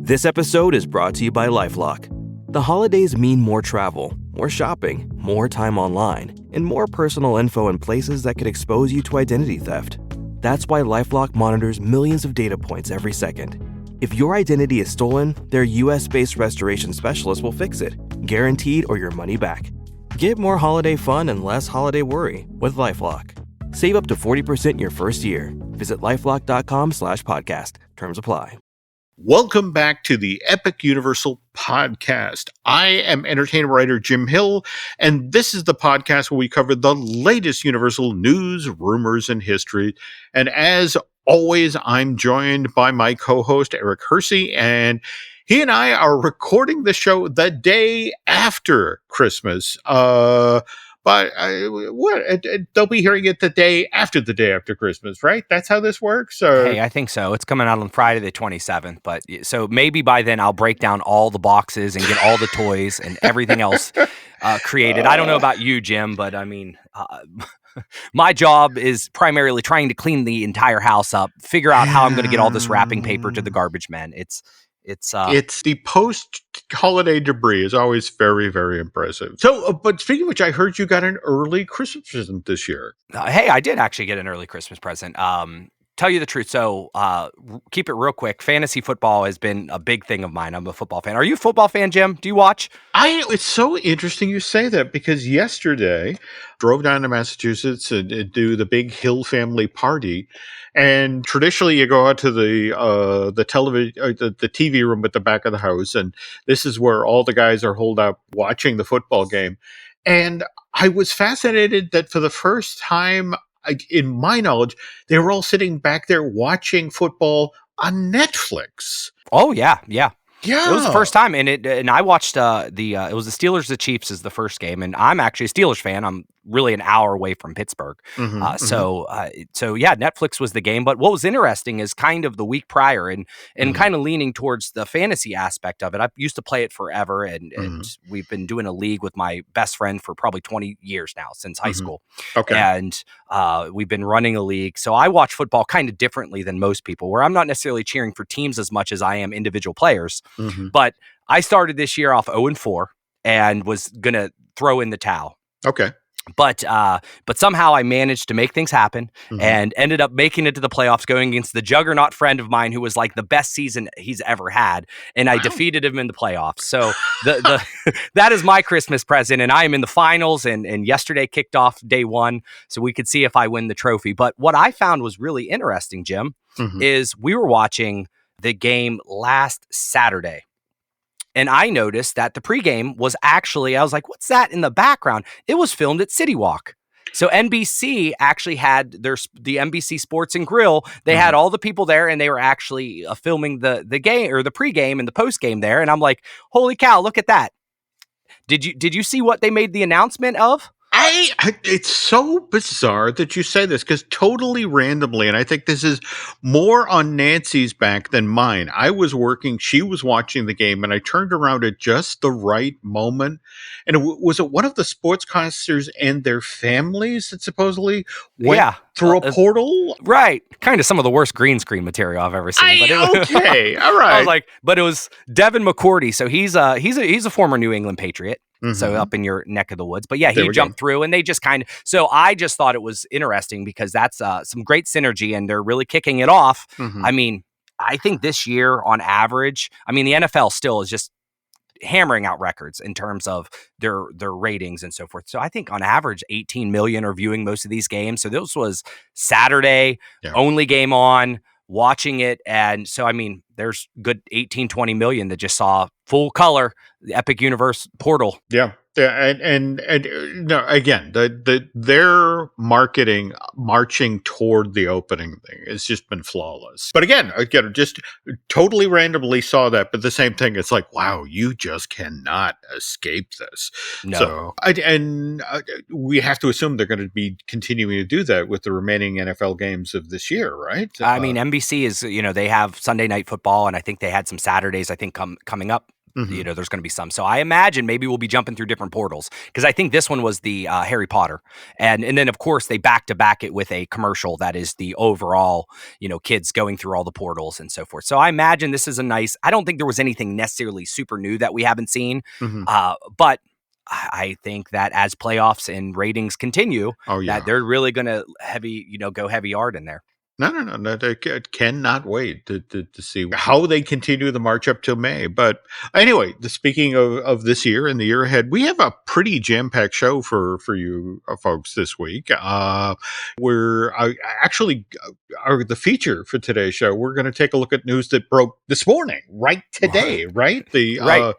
This episode is brought to you by LifeLock. The holidays mean more travel, more shopping, more time online, and more personal info in places that could expose you to identity theft. That's why LifeLock monitors millions of data points every second. If your identity is stolen, their US-based restoration specialist will fix it, guaranteed or your money back. Get more holiday fun and less holiday worry with LifeLock. Save up to 40% your first year. Visit LifeLock.com/podcast. Terms apply. Welcome back to the Epic Universal Podcast. I am entertainer writer Jim Hill, and this is the podcast where we cover the latest Universal news, rumors, and history. And as always, I'm joined by my co-host Eric Hersey, and he and I are recording the show the day after Christmas. But they'll be hearing it the day after Christmas, right? That's how this works? Or? Hey, I think so. It's coming out on Friday the 27th. But so maybe by then I'll break down all the boxes and get all the toys and everything else created. I don't know about you, Jim, but I mean, my job is primarily trying to clean the entire house up, figure out how I'm going to get all this wrapping paper to the garbage men. It's the post-holiday debris is always very, very impressive. So, but speaking of which, I heard you got an early Christmas present this year. Hey, I did actually get an early Christmas present. Tell you the truth. So, keep it real quick. Fantasy football has been a big thing of mine. I'm a football fan. Are you a football fan, Jim? Do you watch? It's so interesting you say that because yesterday drove down to Massachusetts and do the big Hill family party. And traditionally, you go out to the television, the TV room at the back of the house, and this is where all the guys are holed up watching the football game. And I was fascinated that for the first time, in my knowledge, they were all sitting back there watching football on Netflix. Oh yeah. Yeah, it was the first time, and I watched it was the Steelers, the Chiefs is the first game, and I'm actually a Steelers fan. I'm really an hour away from Pittsburgh, so yeah, Netflix was the game. But what was interesting is kind of the week prior, and kind of leaning towards the fantasy aspect of it. I used to play it forever, and we've been doing a league with my best friend for probably 20 years now, since high school. Okay, and we've been running a league, so I watch football kind of differently than most people, where I'm not necessarily cheering for teams as much as I am individual players. But I started this year off 0-4 and was going to throw in the towel. Okay. But somehow I managed to make things happen and ended up making it to the playoffs, going against the juggernaut friend of mine who was like the best season he's ever had. And I defeated him in the playoffs. So the that is my Christmas present. And I am in the finals, and yesterday kicked off day one, so we could see if I win the trophy. But what I found was really interesting, Jim, is we were watching the game last Saturday. And I noticed that the pregame was actually, I was like, what's that in the background? It was filmed at City Walk. So NBC actually had the NBC Sports and Grill. They had all the people there, and they were actually filming the game, or the pregame and the postgame there. And I'm like, holy cow, look at that. Did you see what they made the announcement of? It's so bizarre that you say this, because totally randomly, and I think this is more on Nancy's back than mine. I was working, she was watching the game, and I turned around at just the right moment. And was it one of the sportscasters and their families that supposedly went through a portal? Right. Kind of some of the worst green screen material I've ever seen. Okay, all right. I was like, but it was Devin McCourty. So he's a former New England Patriot. So up in your neck of the woods. But yeah, he jumped through, and they just so I just thought it was interesting because that's some great synergy, and they're really kicking it off. I mean, I think this year on average, I mean, the NFL still is just hammering out records in terms of their ratings and so forth. So I think on average, 18 million are viewing most of these games. So this was Saturday, only game on, watching it. And so, I mean, there's good 18, 20 million that just saw full color, the Epic Universe portal. Yeah. And no, again, their marketing marching toward the opening thing has just been flawless. But again, just totally randomly saw that. But the same thing, it's like, wow, you just cannot escape this. No. So, we have to assume they're going to be continuing to do that with the remaining NFL games of this year, right? I mean, NBC is, they have Sunday Night Football, and I think they had some Saturdays, coming up You know, there's going to be some. So I imagine maybe we'll be jumping through different portals, because I think this one was the Harry Potter. And then, of course, they back to back it with a commercial that is the overall, you know, kids going through all the portals and so forth. So I imagine this is a nice, I don't think there was anything necessarily super new that we haven't seen. But I think that as playoffs and ratings continue, that they're really going to go heavy yard in there. No. I cannot wait to see how they continue the march up till May. But anyway, speaking of this year and the year ahead, we have a pretty jam-packed show for you folks this week. We're actually the feature for today's show. We're going to take a look at news that broke this morning, right today, right?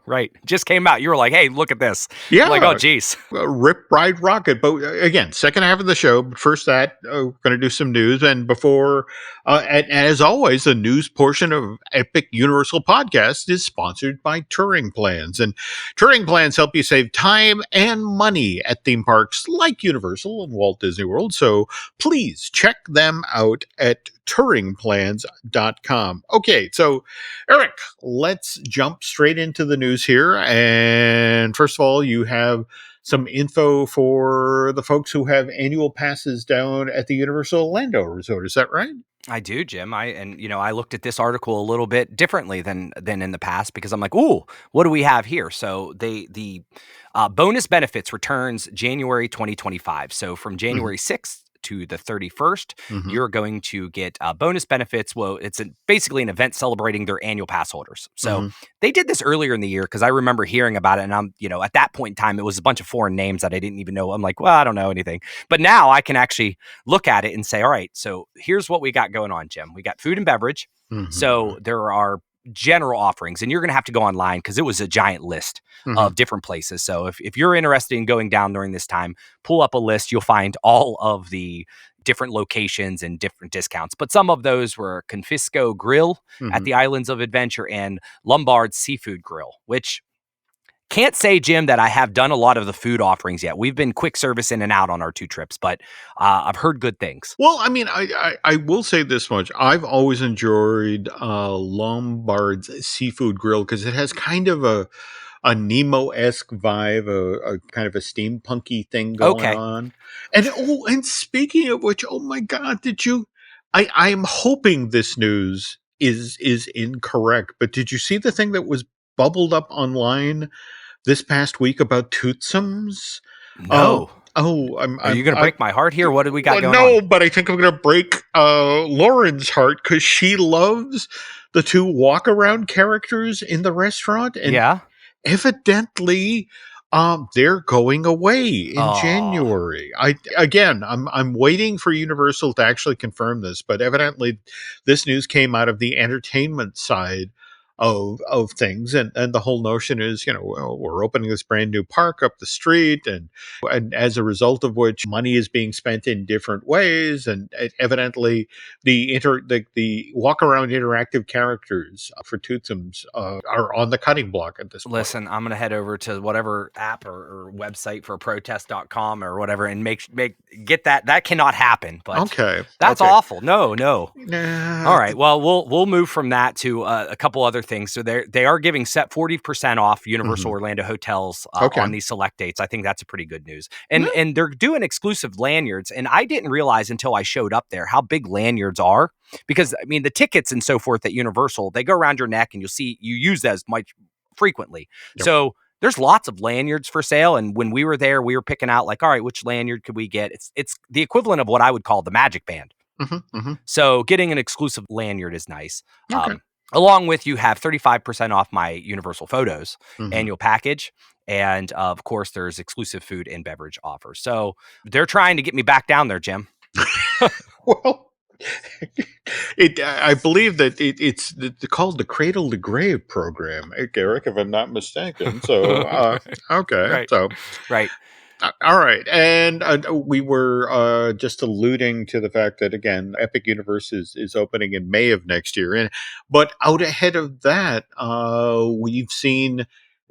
Right. Just came out. You were like, hey, look at this. Yeah. I'm like, oh, geez. Rip Ride Rockit. But again, second half of the show. But first we're going to do some news. And before, and as always, the news portion of Epic Universal Podcast is sponsored by Touring Plans. And Touring Plans help you save time and money at theme parks like Universal and Walt Disney World. So please check them out at touringplans.com. Okay, so Eric, let's jump straight into the news here. And first of all, you have some info for the folks who have annual passes down at the Universal Orlando Resort. Is that right? I do, Jim. I looked at this article a little bit differently than in the past, because I'm like, ooh, what do we have here? So the bonus benefits returns January 2025. So from January 6th to the 31st, you're going to get bonus benefits. Well, it's basically an event celebrating their annual pass holders. So they did this earlier in the year, because I remember hearing about it. And I'm, at that point in time, it was a bunch of foreign names that I didn't even know. I'm like, well, I don't know anything. But now I can actually look at it and say, all right, so here's what we got going on, Jim. We got food and beverage. So there are general offerings, and you're going to have to go online, because it was a giant list of different places. So if you're interested in going down during this time, pull up a list. You'll find all of the different locations and different discounts. But some of those were Confisco Grill at the Islands of Adventure and Lombard's Seafood Grill, which can't say, Jim, that I have done a lot of the food offerings yet. We've been quick service in and out on our 2 trips, but I've heard good things. Well, I mean, I will say this much. I've always enjoyed Lombard's Seafood Grill, because it has kind of a Nemo-esque vibe, a kind of a steampunky thing going on. And speaking of which, oh my God, I'm hoping this news is incorrect, but did you see the thing that was bubbled up online this past week about Toothsomes? No. Are you going to break my heart here? What do we got going on? No, but I think I'm going to break Lauren's heart, because she loves the 2 walk-around characters in the restaurant. And evidently, they're going away in January. I'm waiting for Universal to actually confirm this, but evidently this news came out of the entertainment side of things, and the whole notion is, we're opening this brand new park up the street, and as a result of which money is being spent in different ways, and evidently the walk around interactive characters for Toothsomes are on the cutting block at this point. Listen, I'm gonna head over to whatever app or website for protest.com or whatever and get that cannot happen. But that's awful. No. All right, well we'll move from that to a couple other things. So they are giving 40% off Universal Orlando hotels on these select dates. I think that's a pretty good news. And they're doing exclusive lanyards. And I didn't realize until I showed up there how big lanyards are, because I mean the tickets and so forth at Universal, they go around your neck and you use those much frequently. Yep. So there's lots of lanyards for sale. And when we were there, we were picking out like, all right, which lanyard could we get? It's the equivalent of what I would call the Magic Band. So getting an exclusive lanyard is nice. Along with, you have 35% off my Universal Photos annual package. And of course, there's exclusive food and beverage offers. So they're trying to get me back down there, Jim. Well, I believe that it's called the Cradle to Grave program, Eric, if I'm not mistaken. So, Right. All right. And we were just alluding to the fact that, again, Epic Universe is opening in May of next year. But out ahead of that, we've seen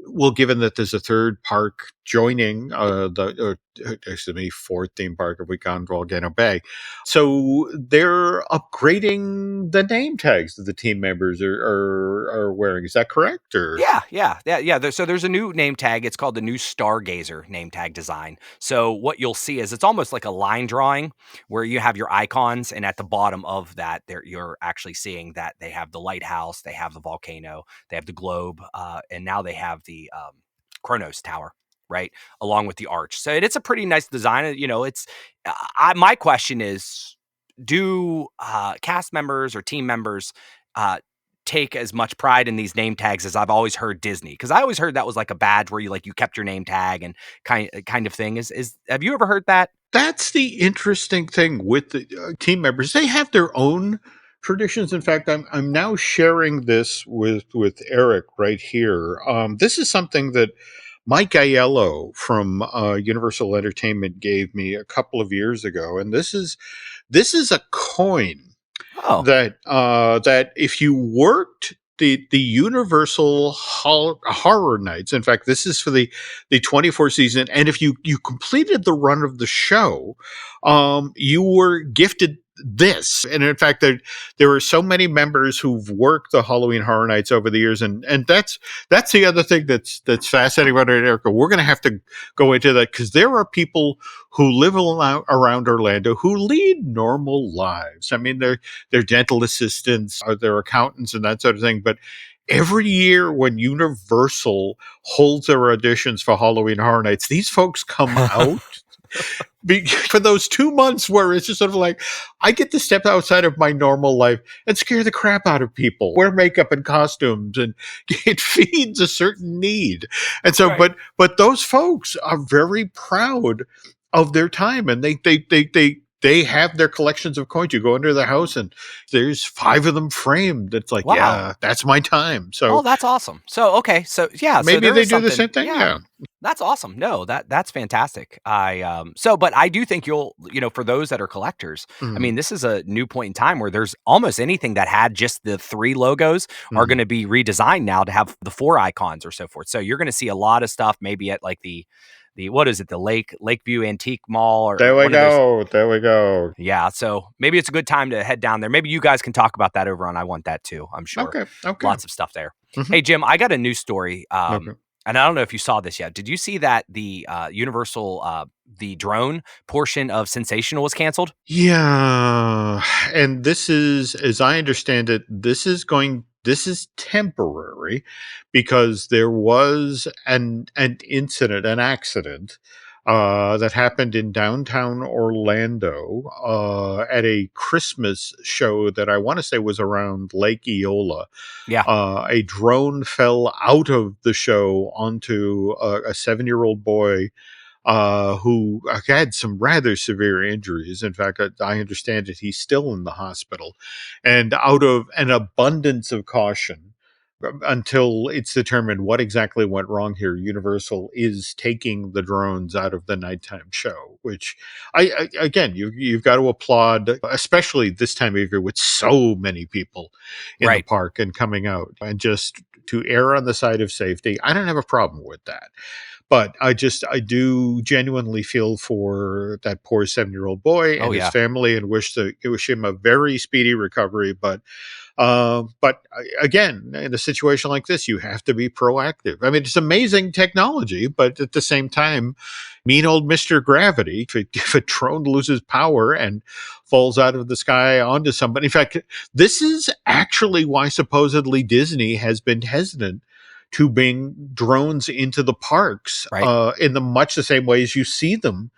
well, given that there's a third park joining excuse me, fourth theme park if we count Volcano Bay, so they're upgrading the name tags that the team members are wearing. Is that correct? Or Yeah. So there's a new name tag. It's called the new Stargazer name tag design. So what you'll see is it's almost like a line drawing where you have your icons, and at the bottom of that, there you're actually seeing that they have the lighthouse, they have the volcano, they have the globe, and now they have the Kronos Tower, right, along with the arch. So it's a pretty nice design. It's my question is, do cast members or team members uh, take as much pride in these name tags as I've always heard Disney? Because I always heard that was like a badge where you kept your name tag and kind of thing. Is have you ever heard that? that's the interesting thing with the team members. They have their own traditions. In fact, I'm now sharing this with Eric right here. This is something that Mike Aiello from Universal Entertainment gave me a couple of years ago, and this is a coin Oh, that if you worked the Universal Horror Nights, in fact, this is for the 24 season, and if you completed the run of the show, you were gifted this. And in fact, there are so many members who've worked the Halloween Horror Nights over the years, and that's the other thing that's fascinating about it, Erica. We're going to have to go into that because there are people who live around Orlando who lead normal lives. I mean, they're dental assistants, or they're accountants, and that sort of thing. But every year when Universal holds their auditions for Halloween Horror Nights, these folks come out for those 2 months where it's just sort of like, I get to step outside of my normal life and scare the crap out of people, wear makeup and costumes, and it feeds a certain need. And so, right. but those folks are very proud of their time, and they have their collections of coins. You go into their house and there's 5 of them framed. It's like, Wow. yeah, that's my time. So Oh, that's awesome. So okay, so yeah, so maybe there they is do the something. same thing. Yeah. That's awesome. No, that's fantastic. But I do think for those that are collectors, I Mhm. mean, this is a new point in time where there's almost anything that had just the 3 logos are Mhm. going to be redesigned now to have the 4 icons or so forth. So you're going to see a lot of stuff maybe at like the what is it, the Lakeview Antique Mall or There we one of those. go. There we go. Yeah, so maybe it's a good time to head down there. Maybe you guys can talk about that over on I Want That Too. I'm sure Okay. Okay. lots of stuff there. Mhm. Hey Jim, I got a news story. Okay. And I don't know if you saw this yet. Did you see that the Universal the drone portion of CineSational was canceled? Yeah, and this is, as I understand it, this is temporary because there was an incident, an accident that happened in downtown Orlando at a Christmas show that I want to say was around Lake Eola. Yeah. A drone fell out of the show onto a 7-year-old boy who had some rather severe injuries. In fact, I understand it, he's still in the hospital. And out of an abundance of caution, until it's determined what exactly went wrong here, Universal is taking the drones out of the nighttime show, which again, you've got to applaud, especially this time of year with so many people in the Right. park and coming out, and just to err on the side of safety. I don't have a problem with that. But I do genuinely feel for that poor 7-year-old boy Oh and his yeah. family, and wish him a very speedy recovery. But again, in a situation like this, you have to be proactive. I mean, it's amazing technology, but at the same time, mean old Mr. Gravity, if a drone loses power and falls out of the sky onto somebody. In fact, this is actually why supposedly Disney has been hesitant to bring drones into the parks Right. in the much the same way as you see them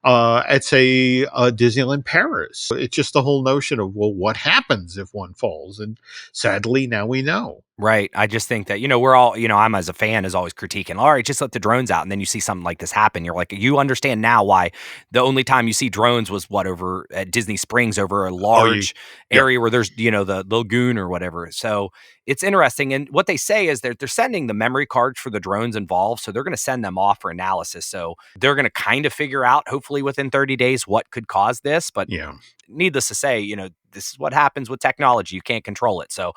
at, say, Disneyland Paris. It's just the whole notion of, well, what happens if one falls? And sadly, now we know. Right. I just think that, we're all, I'm as a fan is always critiquing, all right, just let the drones out. And then you see something like this happen. You're like, you understand now why the only time you see drones was over at Disney Springs over a large Yeah. area where there's, the lagoon or whatever. So it's interesting. And what they say is they're sending the memory cards for the drones involved. So they're going to send them off for analysis. So they're going to kind of figure out, hopefully within 30 days, what could cause this. But Yeah. needless to say, this is what happens with technology. You can't control it. So,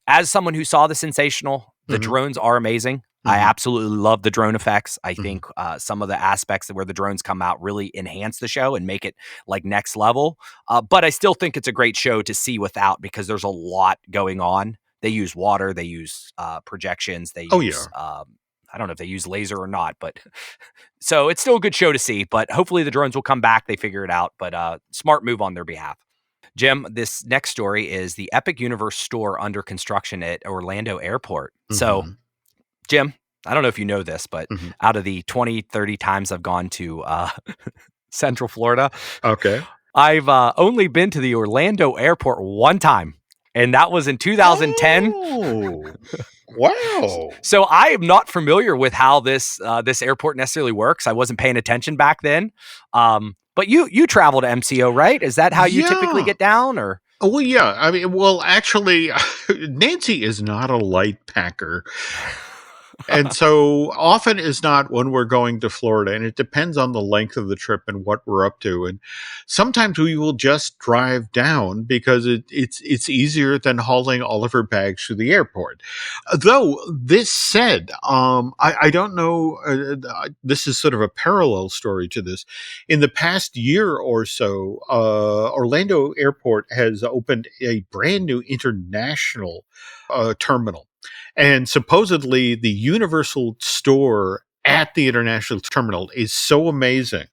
as someone who saw the CineSational The drones are amazing. I absolutely love the drone effects. I think some of the aspects where the drones come out really enhance the show and make it like next level. But I still think it's a great show to see without, because there's a lot going on. They use water, they use projections, they Oh, use, yeah. I don't know if they use laser or not, but so it's still a good show to see. But hopefully the drones will come back. They figure it out. But smart move on their behalf. Jim, this next story is the Epic Universe store under construction at Orlando Airport. So, Jim, I don't know if you know this, but out of the 20, 30 times I've gone to Central Florida, Okay. I've only been to the Orlando Airport one time, and that was in 2010. Oh, wow. So I am not familiar with how this airport necessarily works. I wasn't paying attention back then. But you travel to MCO, right? Is that how you typically get down, or? Oh, well, yeah. I mean, well, actually, Nancy is not a light packer. And so often is not when we're going to Florida, and it depends on the length of the trip and what we're up to. And sometimes we will just drive down because it's easier than hauling all of her bags to the airport. Though this said, I don't know. This is sort of a parallel story to this. In the past year or so, Orlando Airport has opened a brand new international terminal. And supposedly the Universal store at the international terminal is so amazing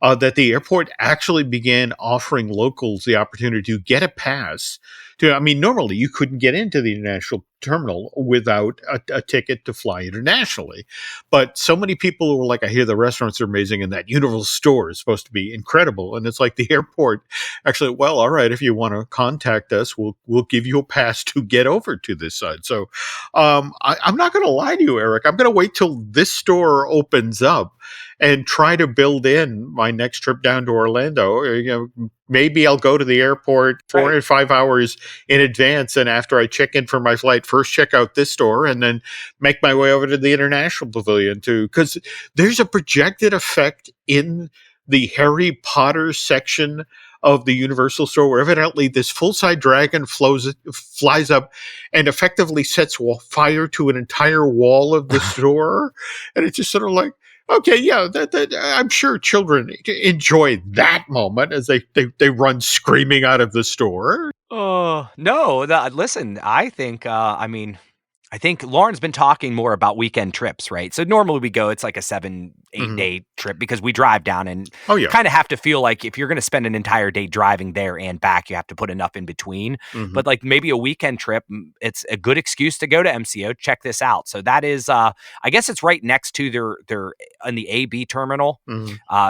that the airport actually began offering locals the opportunity to get a pass to, I mean, normally you couldn't get into the international terminal without a ticket to fly internationally. But so many people were like, I hear the restaurants are amazing and that Universal store is supposed to be incredible. And it's like the airport actually, well, all right, if you want to contact us, we'll give you a pass to get over to this side. So I'm not going to lie to you, Eric. I'm going to wait till this store opens up and try to build in my next trip down to Orlando. You know, maybe I'll go to the airport 4 or 5 hours in advance, and after I check in for my flight, first check out this store and then make my way over to the International Pavilion too, because there's a projected effect in the Harry Potter section of the Universal store where evidently this full-size dragon flies up and effectively sets fire to an entire wall of the store. And it's just sort of like, okay, yeah, I'm sure children enjoy that moment as they run screaming out of the store. Oh, no. Listen, I think, I think Lauren's been talking more about weekend trips, right? So normally we go, it's like a 7, 8 day trip because we drive down and kind of have to feel like if you're going to spend an entire day driving there and back, you have to put enough in between. But like maybe a weekend trip, it's a good excuse to go to MCO. Check this out. So that is, I guess it's right next to their in the AB terminal.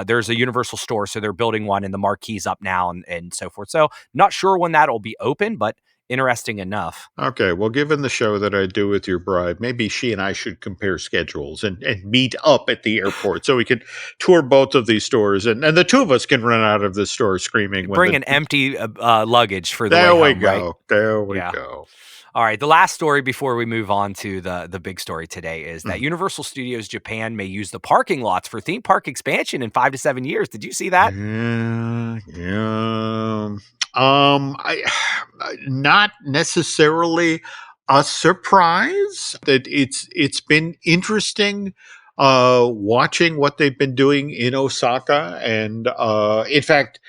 There's a Universal store. So they're building one and the marquee's up now and so forth. So not sure when that'll be open, but interesting enough. Okay, well, given the show that I do with your bride, maybe she and I should compare schedules and meet up at the airport so we can tour both of these stores, and the two of us can run out of the store screaming. Bring an empty luggage for the way home, right? There we go. All right, the last story before we move on to the big story today is that Universal Studios Japan may use the parking lots for theme park expansion in 5 to 7 years. Did you see that? Yeah. I not necessarily a surprise. That it's been interesting watching what they've been doing in Osaka, and in fact,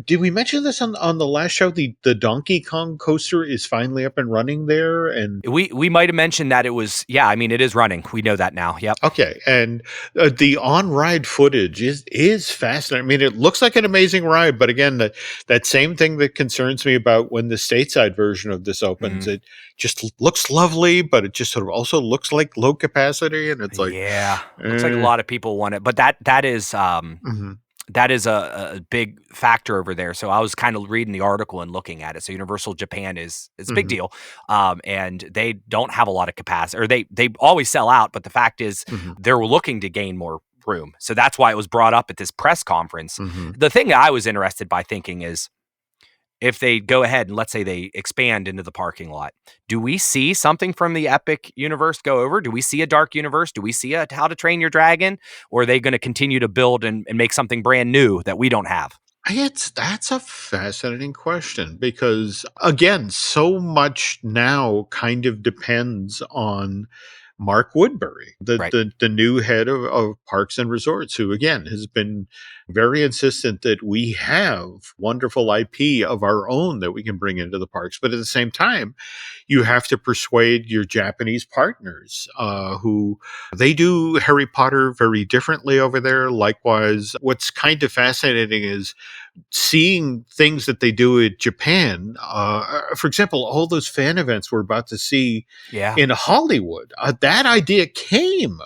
did we mention this on the last show? The Donkey Kong coaster is finally up and running there, and we might have mentioned that it was. Yeah, I mean it is running. We know that now. Yep. Okay, and the on-ride footage is fascinating. I mean, it looks like an amazing ride, but again, that same thing that concerns me about when the stateside version of this opens, it just looks lovely, but it just sort of also looks like low capacity, and it's like, looks like a lot of people want it, but that is that is a big factor over there. So I was kind of reading the article and looking at it. So Universal Japan is a big deal, and they don't have a lot of capacity, or they always sell out. But the fact is, they're looking to gain more room. So that's why it was brought up at this press conference. The thing that I was interested by thinking is, if they go ahead and let's say they expand into the parking lot, do we see something from the Epic universe go over? Do we see a dark universe? Do we see a How to Train Your Dragon? Or are they going to continue to build and make something brand new that we don't have? That's a fascinating question because, again, so much now kind of depends on Mark Woodbury, Right. the new head of Parks and Resorts, who again has been very insistent that we have wonderful IP of our own that we can bring into the parks. But at the same time, you have to persuade your Japanese partners, who they do Harry Potter very differently over there. Likewise, what's kind of fascinating is seeing things that they do in Japan. For example, all those fan events we're about to see Yeah. in Hollywood, that idea came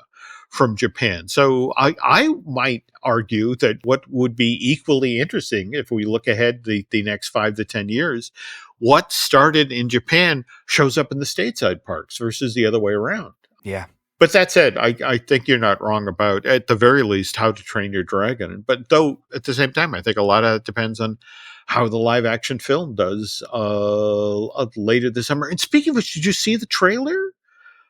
from Japan. So I might argue that what would be equally interesting if we look ahead the next 5 to 10 years, what started in Japan shows up in the stateside parks versus the other way around. Yeah. But that said, I think you're not wrong about, at the very least, How to Train Your Dragon. But though, at the same time, I think a lot of it depends on how the live action film does later this summer. And speaking of which, did you see the trailer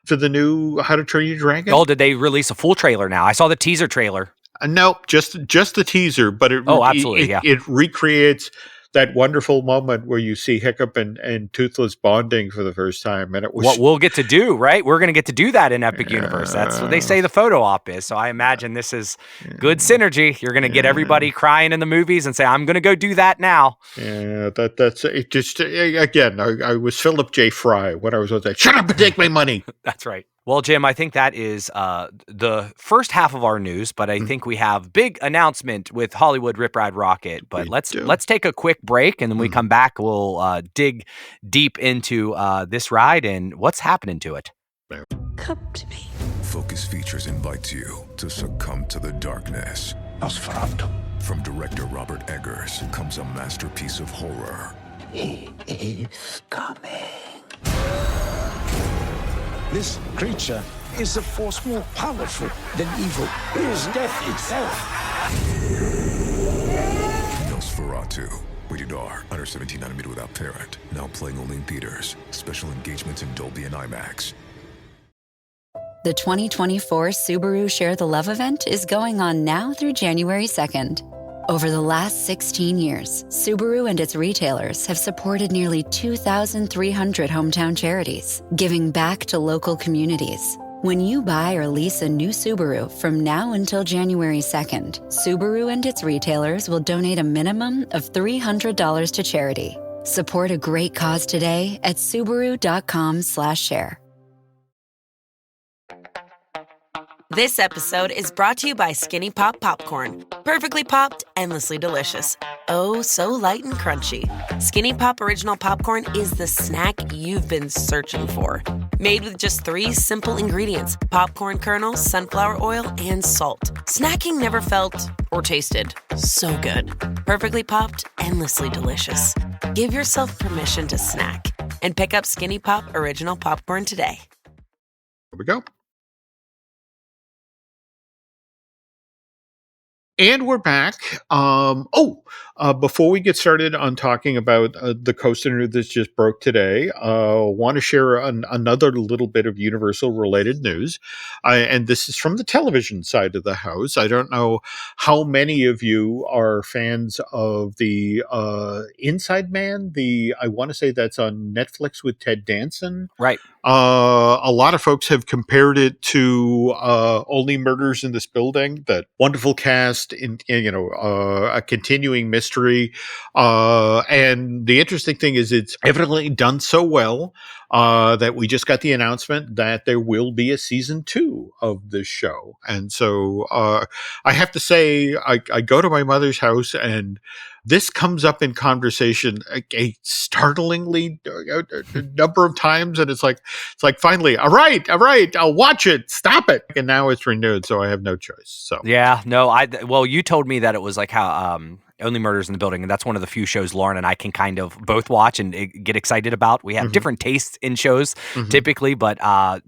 for the new How to Train Your Dragon? Oh, did they release a full trailer now? I saw the teaser trailer. No, just the teaser, but absolutely, it recreates that wonderful moment where you see Hiccup and Toothless bonding for the first time, and it was what we'll get to do, right? We're going to get to do that in Epic Universe. That's what they say the photo op is. So I imagine this is good synergy. You're going to get everybody crying in the movies and say, "I'm going to go do that now." Yeah, that's it. Just again, I was Philip J. Fry when I was like, "Shut up and take my money." That's right. Well, Jim, I think that is the first half of our news, but I think we have big announcement with Hollywood Rip Ride Rockit. But let's take a quick break, and then we come back. We'll dig deep into this ride and what's happening to it. Come to me. Focus Features invites you to succumb to the darkness. Nosferatu. From director Robert Eggers comes a masterpiece of horror. He is coming. This creature is a force more powerful than evil. It is death itself. Nosferatu. Rated R. Under 17nm without parent. Now playing only in theaters. Special engagements in Dolby and IMAX. The 2024 Subaru Share the Love event is going on now through January 2nd. Over the last 16 years, Subaru and its retailers have supported nearly 2,300 hometown charities, giving back to local communities. When you buy or lease a new Subaru from now until January 2nd, Subaru and its retailers will donate a minimum of $300 to charity. Support a great cause today at Subaru.com/share. This episode is brought to you by Skinny Pop Popcorn. Perfectly popped, endlessly delicious. Oh, so light and crunchy. Skinny Pop Original Popcorn is the snack you've been searching for. Made with just 3 simple ingredients: popcorn kernels, sunflower oil, and salt. Snacking never felt or tasted so good. Perfectly popped, endlessly delicious. Give yourself permission to snack and pick up Skinny Pop Original Popcorn today. Here we go. And we're back. Before we get started on talking about the coaster news that just broke today, want to share another little bit of Universal-related news. And this is from the television side of the house. I don't know how many of you are fans of the Inside Man. I want to say that's on Netflix with Ted Danson. Right. A lot of folks have compared it to Only Murders in This Building, that wonderful cast in a continuing mystery. And the interesting thing is it's evidently done so well that we just got the announcement that there will be a season 2 of this show. And so I have to say, I go to my mother's house and this comes up in conversation a startlingly number of times, and it's like finally, all right, I'll watch it, stop it, and now it's renewed, so I have no choice. So yeah, no, well, you told me that it was like how Only Murders in the Building, and that's one of the few shows Lauren and I can kind of both watch and get excited about. We have different tastes in shows typically, but I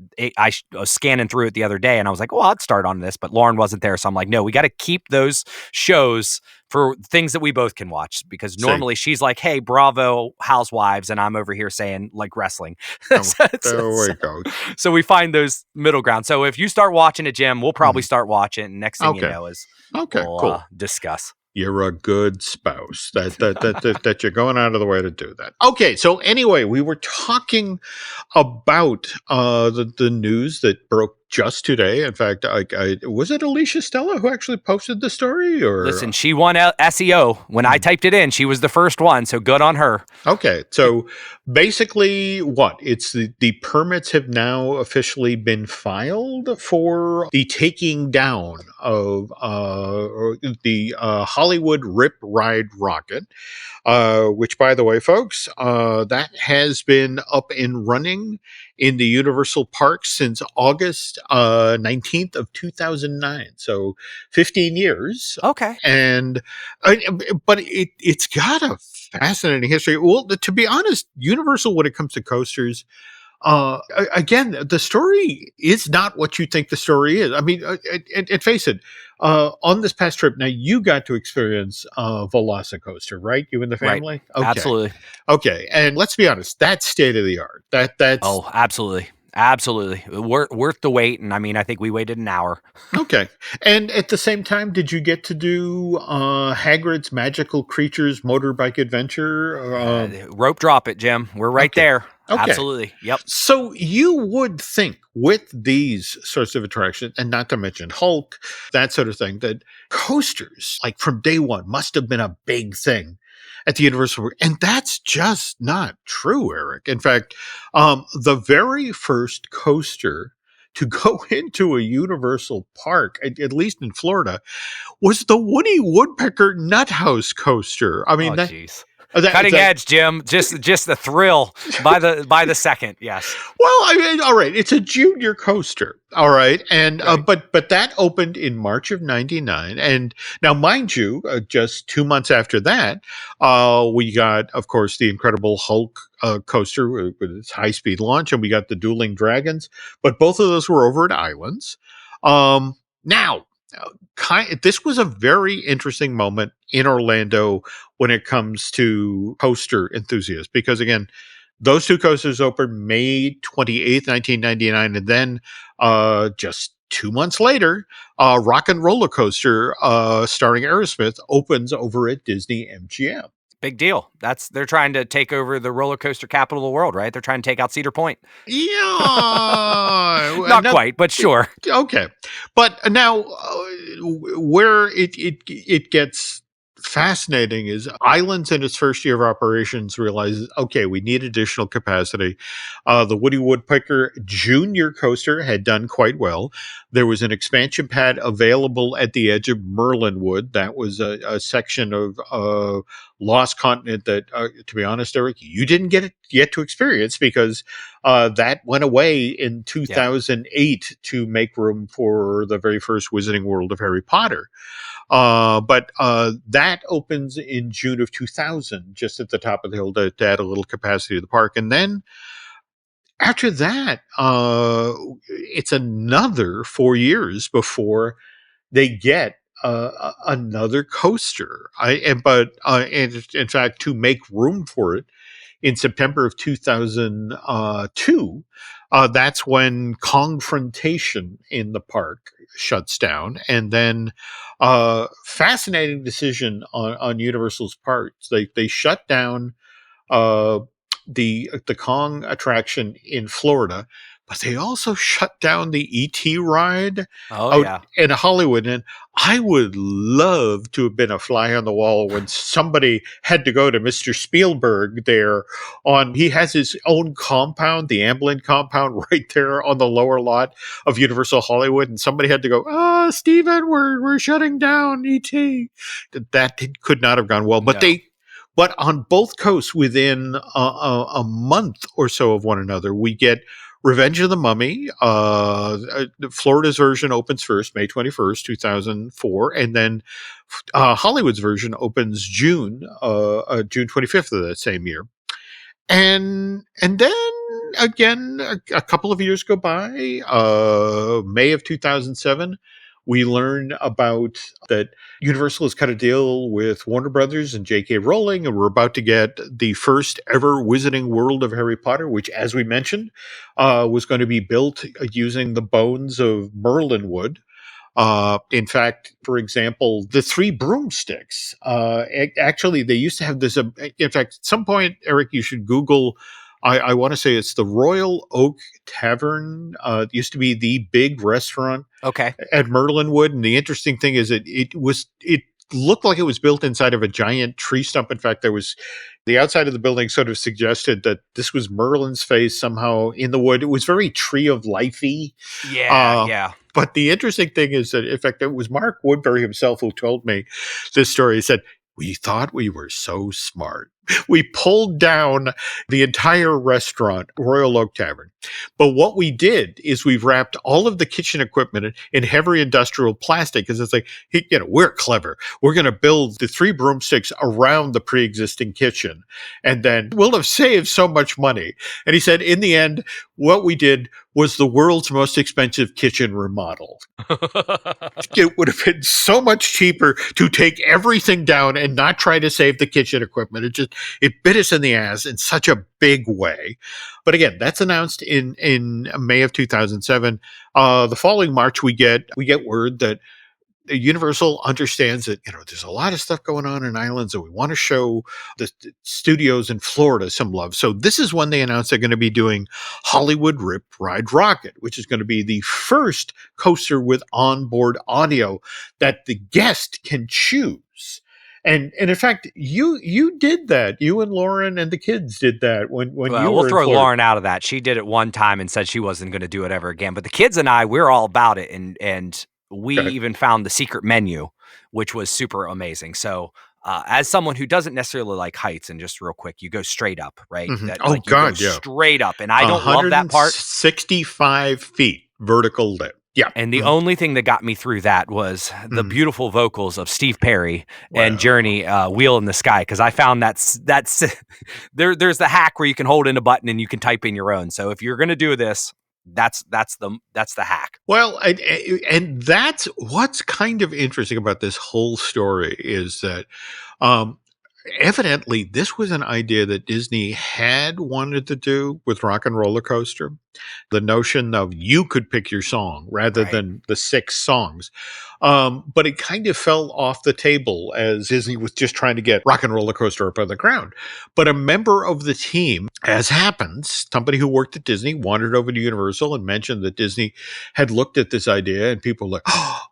was scanning through it the other day, and I was like, well, I'd start on this, but Lauren wasn't there, so I'm like, no, we got to keep those shows for things that we both can watch, because normally she's like, hey, Bravo, Housewives, and I'm over here saying like wrestling. There we go. So we find those middle ground. So if you start watching it, Jim, we'll probably start watching, and next thing you know is we'll cool. Discuss. You're a good spouse that you're going out of the way to do that. Okay, so anyway, we were talking about the news that broke just today. In fact, was it Alicia Stella who actually posted the story? Or Listen, she won SEO. When I typed it in, she was the first one, so good on her. Okay, so basically what? It's the permits have now officially been filed for the taking down of the Hollywood Rip Ride Rockit, which, by the way, folks, that has been up and running in the Universal Park since August 19th of 2009. So 15 years. Okay. But it's got a fascinating history. Well, to be honest, Universal, when it comes to coasters, again, the story is not what you think the story is. I mean, and face it, on this past trip, now you got to experience Velocicoaster, right? You and the family? Right. Okay. Absolutely. Okay. And let's be honest, that's state of the art. That's absolutely. Absolutely. Worth the wait. And I mean, I think we waited an hour. Okay. And at the same time, did you get to do Hagrid's Magical Creatures Motorbike Adventure? Rope drop it, Jim. We're right there. Okay. Absolutely. Yep. So you would think with these sorts of attractions, and not to mention Hulk, that sort of thing, that coasters, like from day one, must have been a big thing at the Universal. And that's just not true, Eric. In fact, the very first coaster to go into a Universal park, at least in Florida, was the Woody Woodpecker Nut House coaster. I mean, jeez. Cutting edge, Jim. Just the thrill by the second. Yes. Well, I mean, all right. It's a junior coaster. All right. And, but that opened in March of 99. And now, mind you, just 2 months after that, we got, of course, the Incredible Hulk coaster with its high speed launch, and we got the Dueling Dragons, but both of those were over at Islands. Now, this was a very interesting moment in Orlando when it comes to coaster enthusiasts, because again, those two coasters opened May 28th, 1999, and then just 2 months later, Rock and Roller Coaster starring Aerosmith opens over at Disney MGM. Big deal. They're trying to take over the roller coaster capital of the world, right? They're trying to take out Cedar Point. Yeah. Not quite, but sure. Okay. But now where it gets fascinating is Islands in its first year of operations realizes, okay, we need additional capacity. The Woody Woodpecker Junior coaster had done quite well. There was an expansion pad available at the edge of Merlinwood. That was a section of Lost Continent that, to be honest, Eric, you didn't get to experience because that went away in 2008 to make room for the very first Wizarding World of Harry Potter. But that opens in June of 2000, just at the top of the hill to add a little capacity to the park. And then after that, it's another 4 years before they get another coaster. And in fact, to make room for it, in September of 2002, that's when Confrontation in the park shuts down. And then fascinating decision on Universal's part. They shut down the Kong attraction in Florida, but they also shut down the E.T. ride out in Hollywood. And I would love to have been a fly on the wall when somebody had to go to Mr. Spielberg there he has his own compound, the Amblin compound right there on the lower lot of Universal Hollywood. And somebody had to go, Steven, we're shutting down E.T. That could not have gone well, but but on both coasts, within a month or so of one another, we get Revenge of the Mummy. Florida's version opens first, May 21st, 2004. And then Hollywood's version opens June 25th of that same year. And then again, a couple of years go by, May of 2007, we learn about that Universal has cut a deal with Warner Brothers and J.K. Rowling, and we're about to get the first ever Wizarding World of Harry Potter, which, as we mentioned, was going to be built using the bones of Merlinwood. In fact, for example, the Three Broomsticks. Actually, they used to have this. In fact, at some point, Eric, you should Google. I want to say it's the Royal Oak Tavern. It used to be the big restaurant Okay. at Merlinwood. And the interesting thing is that it looked like it was built inside of a giant tree stump. In fact, there was the outside of the building sort of suggested that this was Merlin's face somehow in the wood. It was very Tree of Life-y. Yeah. But the interesting thing is that, in fact, it was Mark Woodbury himself who told me this story. He said, "We thought we were so smart. We pulled down the entire restaurant, Royal Oak Tavern. But what we did is we wrapped all of the kitchen equipment in heavy industrial plastic because it's like, we're clever. We're going to build the Three Broomsticks around the pre-existing kitchen. And then we'll have saved so much money." And he said, in the end, what we did was the world's most expensive kitchen remodel. It would have been so much cheaper to take everything down and not try to save the kitchen equipment. It bit us in the ass in such a big way. But again, that's announced in May of 2007. The following March, we get word that Universal understands that there's a lot of stuff going on in islands, and we want to show the studios in Florida some love. So this is when they announced they're going to be doing Hollywood Rip Ride Rockit, which is going to be the first coaster with onboard audio that the guest can choose. And in fact, you did that. You and Lauren and the kids did that when you were we'll throw in Florida. Lauren out of that. She did it one time and said she wasn't going to do it ever again. But the kids and I, we're all about it, and we even found the secret menu, which was super amazing. So as someone who doesn't necessarily like heights, and just real quick, you go straight up, right? Mm-hmm. Straight up. And I don't love that part. 65 feet vertical lift. Yeah. And the only thing that got me through that was the beautiful vocals of Steve Perry and Journey, Wheel in the Sky. Because I found that's there's the hack where you can hold in a button and you can type in your own. So if you're going to do this, that's the hack. Well, and that's what's kind of interesting about this whole story is that evidently this was an idea that Disney had wanted to do with Rock and Roller Coaster. The notion of you could pick your song rather than the 6 songs. But it kind of fell off the table as Disney was just trying to get Rock and Roller Coaster up on the ground. But a member of the team, as happens, somebody who worked at Disney wandered over to Universal and mentioned that Disney had looked at this idea, and people were like,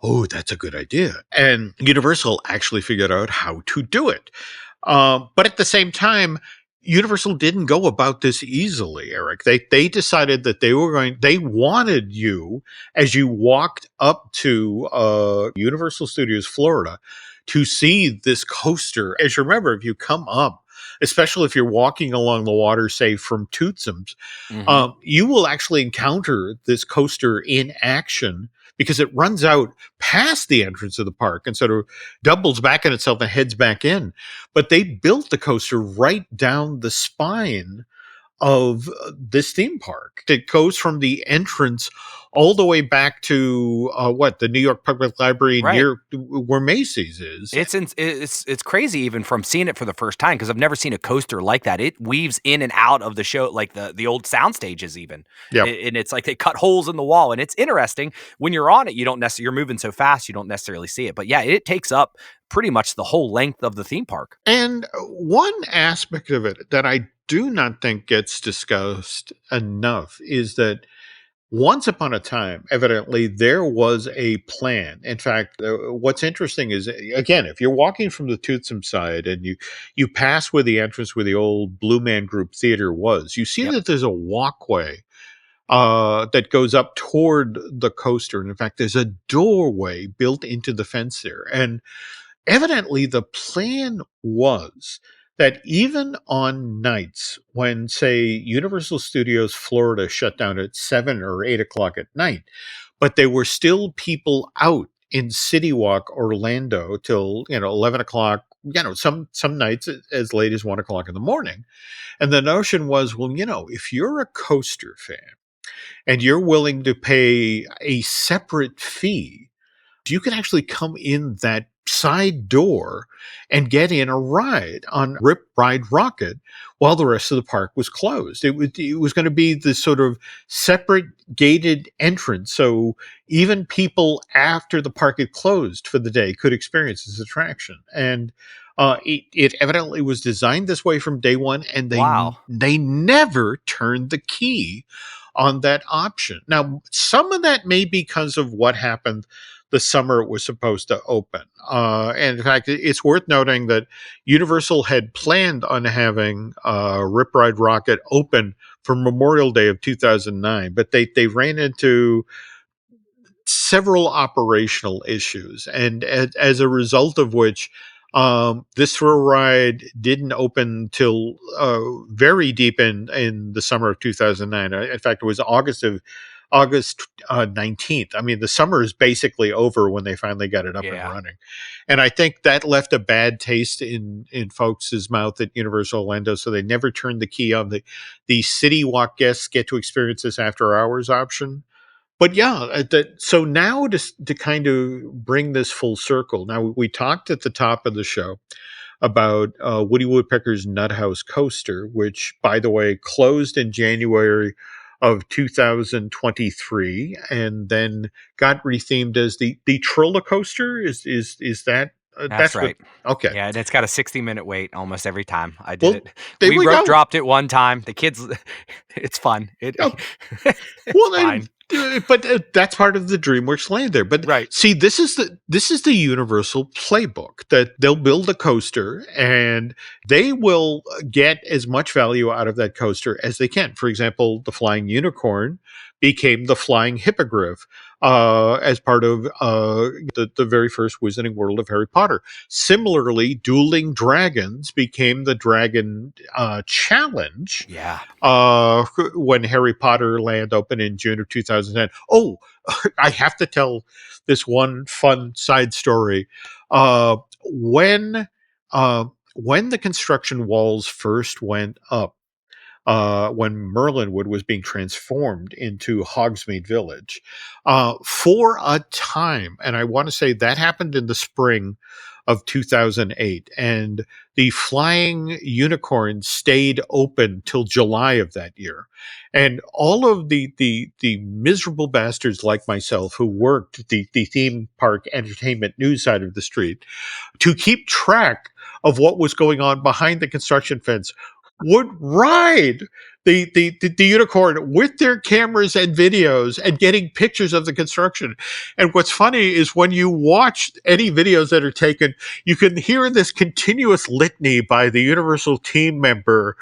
oh, that's a good idea. And Universal actually figured out how to do it. But at the same time, Universal didn't go about this easily, Eric. They decided that they wanted you, as you walked up to Universal Studios Florida, to see this coaster. As you remember, if you come up, especially if you're walking along the water, say from Tootsom's, you will actually encounter this coaster in action, because it runs out past the entrance of the park and sort of doubles back on itself and heads back in. But they built the coaster right down the spine of this theme park. It goes from the entrance all the way back to the New York Public Library near where Macy's is. It's crazy even from seeing it for the first time, because I've never seen a coaster like that. It weaves in and out of the show, like the old sound stages even. Yep. And it's like they cut holes in the wall, and it's interesting when you're on it. You're moving so fast you don't necessarily see it, but yeah, it takes up pretty much the whole length of the theme park. And one aspect of it that I do not think gets discussed enough is that once upon a time, evidently, there was a plan. In fact, what's interesting is, again, if you're walking from the Toothsome side and you pass where the entrance where the old Blue Man Group Theater was, you see that there's a walkway that goes up toward the coaster. And in fact, there's a doorway built into the fence there. And evidently, the plan was that even on nights when, say, Universal Studios Florida shut down at 7 or 8 o'clock at night, but there were still people out in City Walk Orlando till 11 o'clock, some nights as late as 1 o'clock in the morning. And the notion was, well, if you're a coaster fan and you're willing to pay a separate fee, you can actually come in that side door and get in a ride on Rip Ride Rockit while the rest of the park was closed. It was going to be this sort of separate gated entrance, so even people after the park had closed for the day could experience this attraction. And it evidently was designed this way from day one, and Wow. they never turned the key on that option. Now, some of that may be because of what happened the summer it was supposed to open. And in fact, it's worth noting that Universal had planned on having Rip Ride Rockit open for Memorial Day of 2009, but they ran into several operational issues, and as a result of which, this thrill ride didn't open till very deep in the summer of 2009. In fact, it was August 19th. I mean, the summer is basically over when they finally got it up and running. And I think that left a bad taste in folks' mouth at Universal Orlando, so they never turned the key on the City Walk guests get to experience this after hours option. But yeah, so now to kind of bring this full circle, now we talked at the top of the show about Woody Woodpecker's Nut House Coaster, which, by the way, closed in January of 2023 and then got rethemed as the Trilla Coaster. Is that? That's right. Okay. Yeah, and it's got a 60-minute wait almost every time I did it. There We we go. dropped it one time. The kids, it's fun. Oh. It's fine. But that's part of the DreamWorks land there. But Right. see, this is the Universal playbook, that they'll build a coaster and they will get as much value out of that coaster as they can. For example, the Flying Unicorn became the Flying Hippogriff as part of the very first Wizarding World of Harry Potter. Similarly, Dueling Dragons became the Dragon Challenge. Yeah. When Harry Potter Land opened in June of 2010. Oh, I have to tell this one fun side story. When the construction walls first went up, when Merlinwood was being transformed into Hogsmeade Village, for a time, and I want to say that happened in the spring of 2008, and the Flying Unicorn stayed open till July of that year. And all of the miserable bastards like myself who worked the theme park entertainment news side of the street to keep track of what was going on behind the construction fence would ride the unicorn with their cameras and videos and getting pictures of the construction. And what's funny is when you watch any videos that are taken, you can hear this continuous litany by the Universal team member.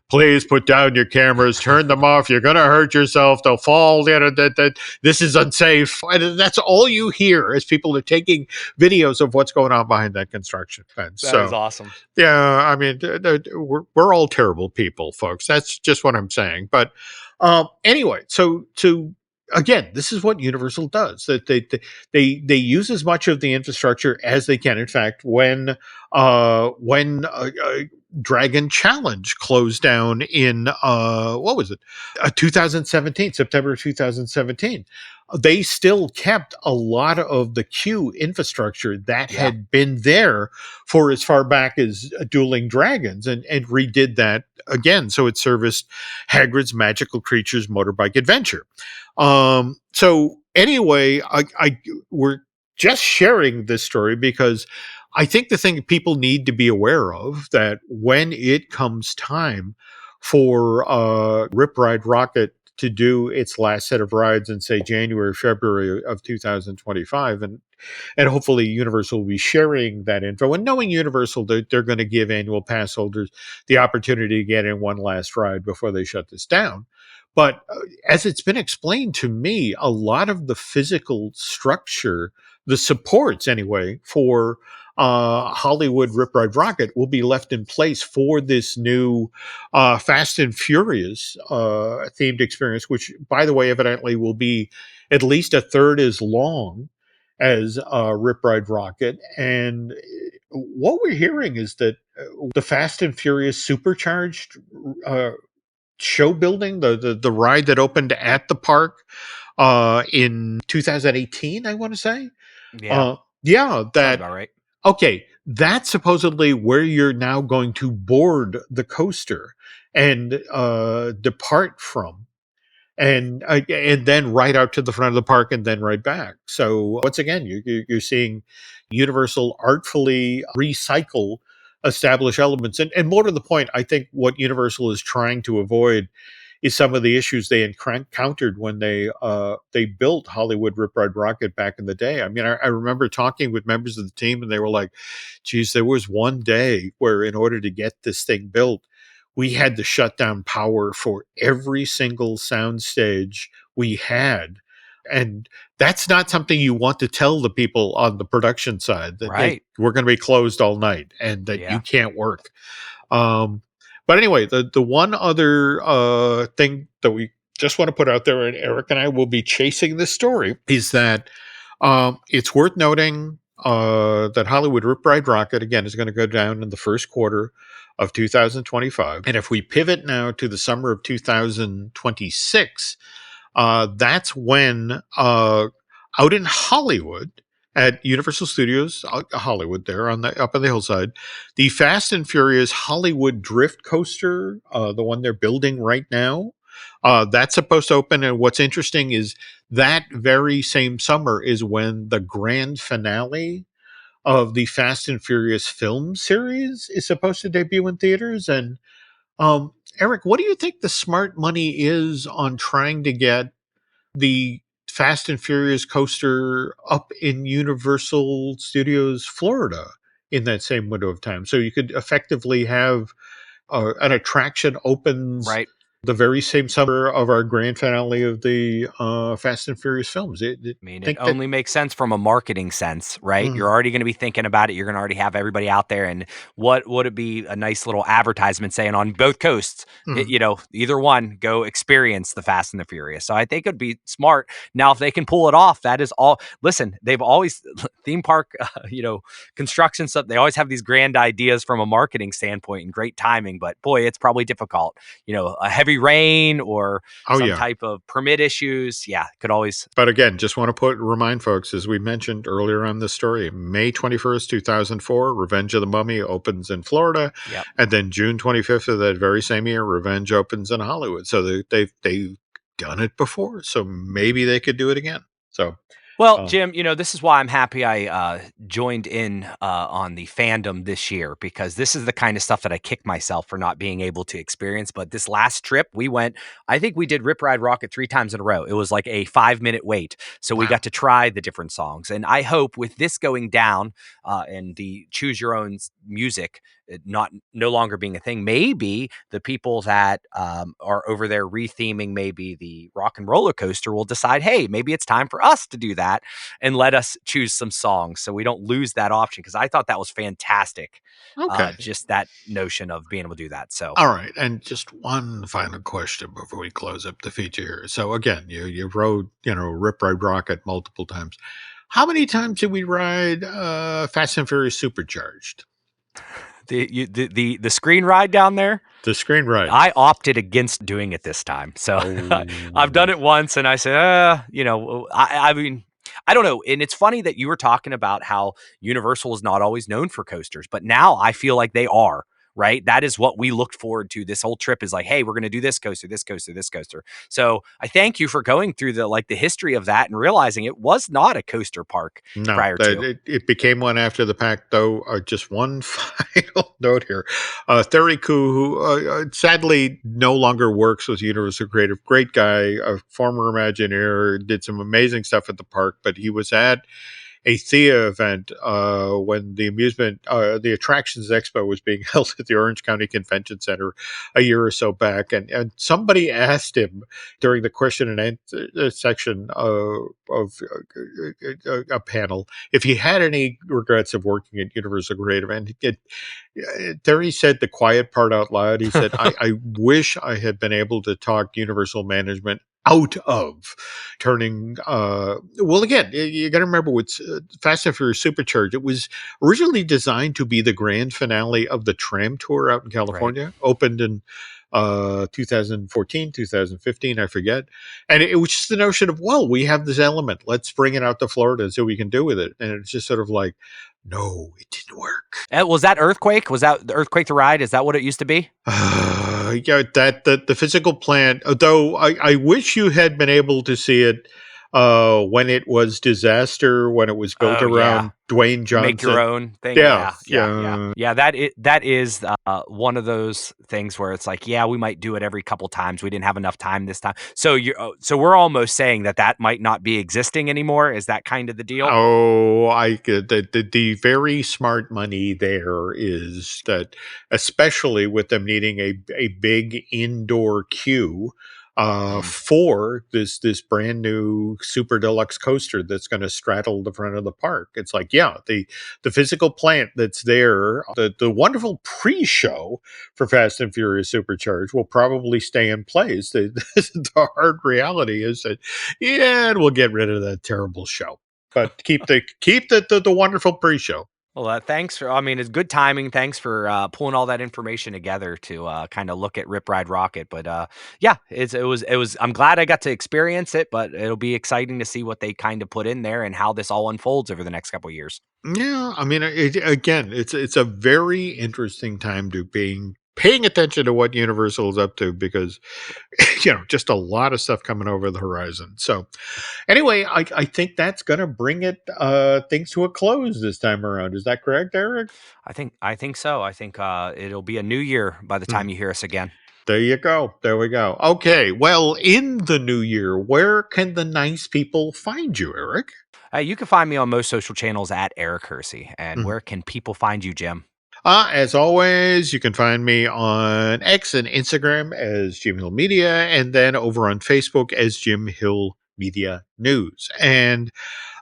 Please put down your cameras, turn them off. You're going to hurt yourself. They'll fall. This is unsafe. And that's all you hear as people are taking videos of what's going on behind that construction fence. That is awesome. Yeah, I mean, we're all terrible people, folks. That's just what I'm saying. But anyway, so again, this is what Universal does. That they use as much of the infrastructure as they can. In fact, when Dragon Challenge closed down in what was it? 2017, September 2017. They still kept a lot of the queue infrastructure that had been there for as far back as Dueling Dragons, and redid that again, so it serviced Hagrid's Magical Creatures Motorbike Adventure. So anyway, we're just sharing this story because I think the thing people need to be aware of, that when it comes time for Rip Ride Rockit to do its last set of rides in, say, January, February of 2025, and hopefully Universal will be sharing that info. And knowing Universal, they're going to give annual pass holders the opportunity to get in one last ride before they shut this down. But as it's been explained to me, a lot of the physical structure, the supports anyway, for Hollywood Rip Ride Rockit will be left in place for this new Fast and Furious themed experience, which, by the way, evidently will be at least a third as long as Rip Ride Rockit. And what we're hearing is that the Fast and Furious supercharged show building, the ride that opened at the park in 2018, I want to say. Yeah. Yeah, Sounds that about right. okay, that's supposedly where you're now going to board the coaster and depart from. And then right out to the front of the park and then right back. So once again, you're seeing Universal artfully recycle established elements. And more to the point, I think what Universal is trying to avoid is some of the issues they encountered when they built Hollywood Rip Ride Rockit back in the day. I mean, I remember talking with members of the team, and they were like, "Geez, there was one day where, in order to get this thing built, we had to shut down power for every single sound stage we had." And that's not something you want to tell the people on the production side, that hey, Right. we're going to be closed all night and that you Yeah. can't work. Um, but anyway, the one other thing that we just want to put out there, and Eric and I will be chasing this story, is that it's worth noting that Hollywood Rip Ride Rockit, again, is going to go down in the first quarter of 2025. And if we pivot now to the summer of 2026, that's when out in Hollywood, at Universal Studios Hollywood, there on the up on the hillside, the Fast and Furious Hollywood Drift Coaster, the one they're building right now, that's supposed to open. And what's interesting is that very same summer is when the grand finale of the Fast and Furious film series is supposed to debut in theaters. And Eric, what do you think the smart money is on trying to get the Fast and Furious coaster up in Universal Studios Florida in that same window of time? So you could effectively have an attraction opens Right. the very same summer of our grand finale of the Fast and Furious films. I mean, it Think that only makes sense from a marketing sense, right? mm, You're already going to be thinking about it. You're going to already have everybody out there. And what would it be a nice little advertisement saying on both coasts, mm. either one, go experience the Fast and the Furious. So I think it'd be smart. Now, if they can pull it off, that is all. Listen, they've always, theme park, construction stuff, they always have these grand ideas from a marketing standpoint and great timing. But boy, it's probably difficult. A heavy rain or Oh some yeah. type of permit issues. Yeah, could always. But again, just want to remind folks, as we mentioned earlier on the story, May 21st, 2004, Revenge of the Mummy opens in Florida. Yep. And then June 25th of that very same year, Revenge opens in Hollywood. So they've done it before. So maybe they could do it again. So, Well, Jim, this is why I'm happy I joined in on the fandom this year, because this is the kind of stuff that I kick myself for not being able to experience. But this last trip, I think we did Rip Ride Rockit 3 times in a row. It was like a 5-minute wait. So we wow. got to try the different songs. And I hope with this going down and the choose your own music no longer being a thing, maybe the people that are over there retheming maybe the rock and roller coaster will decide, hey, maybe it's time for us to do that and let us choose some songs so we don't lose that option, because I thought that was fantastic. Okay. Just that notion of being able to do that. So All right. And just one final question before we close up the feature here. So again, you rode, Rip Ride Rockit multiple times. How many times did we ride Fast and Furious Supercharged? the screen ride down there, The screen ride. I opted against doing it this time. So I've done it once and I said, I mean, I don't know. And it's funny that you were talking about how Universal is not always known for coasters, but now I feel like they are. Right. That is what we looked forward to. This whole trip is like, hey, we're going to do this coaster, this coaster, this coaster. So I thank you for going through the history of that and realizing it was not a coaster park prior to. It became one after the fact, though. Just one final note here. Thuriku, who sadly no longer works with Universal Creative, great guy, a former Imagineer, did some amazing stuff at the park, but he was at a Thea event when the Attractions Expo was being held at the Orange County Convention Center a year or so back. And somebody asked him during the question and answer section of a panel if he had any regrets of working at Universal Creative. And there he said the quiet part out loud. He said, I wish I had been able to talk Universal management out of turning well, again, you got to remember with Fast and Furious Supercharged, it was originally designed to be the grand finale of the tram tour out in California. Right. Opened in 2014, 2015, I forget. And it was just the notion of, well, we have this element. Let's bring it out to Florida and see what we can do with it. And it's just sort of like, no, it didn't work. Was that Earthquake? Was that the Earthquake the ride? Is that what it used to be? Yeah, the physical plant, though I wish you had been able to see it when it was Disaster, when it was built around Dwayne Johnson. Make your own thing. Yeah. That is one of those things where it's like, yeah, we might do it every couple times. We didn't have enough time this time. So we're almost saying that might not be existing anymore. Is that kind of the deal? Oh, the very smart money there is that, especially with them needing a big indoor queue for this brand new super deluxe coaster that's going to straddle the front of the park. It's like, yeah, the physical plant that's there, the wonderful pre-show for Fast and Furious Supercharged will probably stay in place. The hard reality is that, yeah, we'll get rid of that terrible show, but keep the wonderful pre-show. Well, thanks for, it's good timing. Thanks for pulling all that information together to kind of look at Rip Ride Rockit. But yeah, it was, I'm glad I got to experience it, but it'll be exciting to see what they kind of put in there and how this all unfolds over the next couple of years. Yeah. It's a very interesting time to paying attention to what Universal is up to, because, just a lot of stuff coming over the horizon. So anyway, I think that's going to bring things to a close this time around. Is that correct, Eric? I think so. I think it'll be a new year by the time you hear us again. There you go. There we go. Okay. Well, in the new year, where can the nice people find you, Eric? You can find me on most social channels at Eric Hersey. And where can people find you, Jim? As always, you can find me on X and Instagram as Jim Hill Media, and then over on Facebook as Jim Hill Media News. And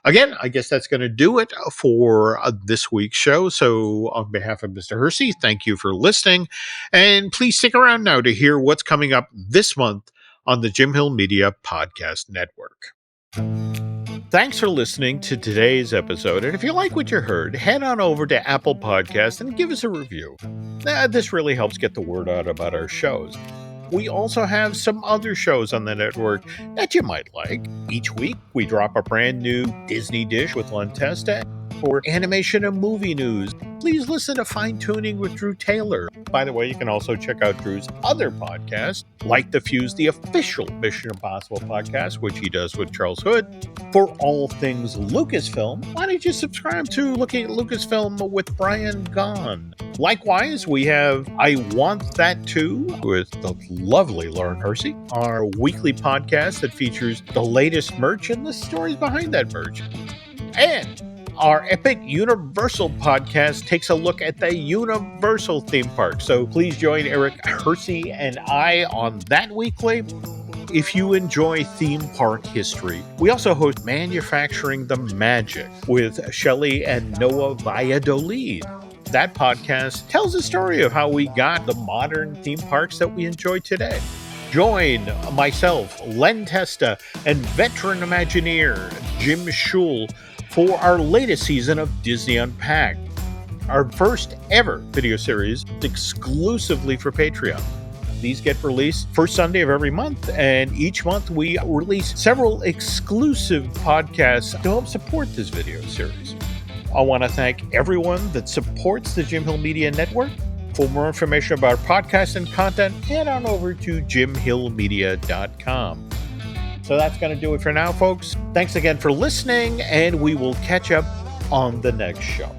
again, I guess that's going to do it for this week's show. So on behalf of Mr. Hersey, thank you for listening. And please stick around now to hear what's coming up this month on the Jim Hill Media Podcast Network. Thanks for listening to today's episode. And if you like what you heard, head on over to Apple Podcasts and give us a review. This really helps get the word out about our shows. We also have some other shows on the network that you might like. Each week, we drop a brand new Disney dish with Len Testa or animation and movie news. Please listen to Fine Tuning with Drew Taylor. By the way, you can also check out Drew's other podcasts, like The Fuse, the official Mission Impossible podcast, which he does with Charles Hood. For all things Lucasfilm, why don't you subscribe to Looking at Lucasfilm with Brian Gahn? Likewise, we have I Want That Too with the lovely Lauren Hersey, our weekly podcast that features the latest merch and the stories behind that merch. And our Epic Universal podcast takes a look at the Universal theme park. So please join Eric Hersey and I on that weekly if you enjoy theme park history. We also host Manufacturing the Magic with Shelley and Noah Valladolid. That podcast tells the story of how we got the modern theme parks that we enjoy today. Join myself, Len Testa, and veteran Imagineer Jim Schul for our latest season of Disney Unpacked, our first ever video series exclusively for Patreon. These get released first Sunday of every month, and each month we release several exclusive podcasts to help support this video series. I want to thank everyone that supports the Jim Hill Media Network. For more information about our podcast and content, head on over to jimhillmedia.com. So that's going to do it for now, folks. Thanks again for listening, and we will catch up on the next show.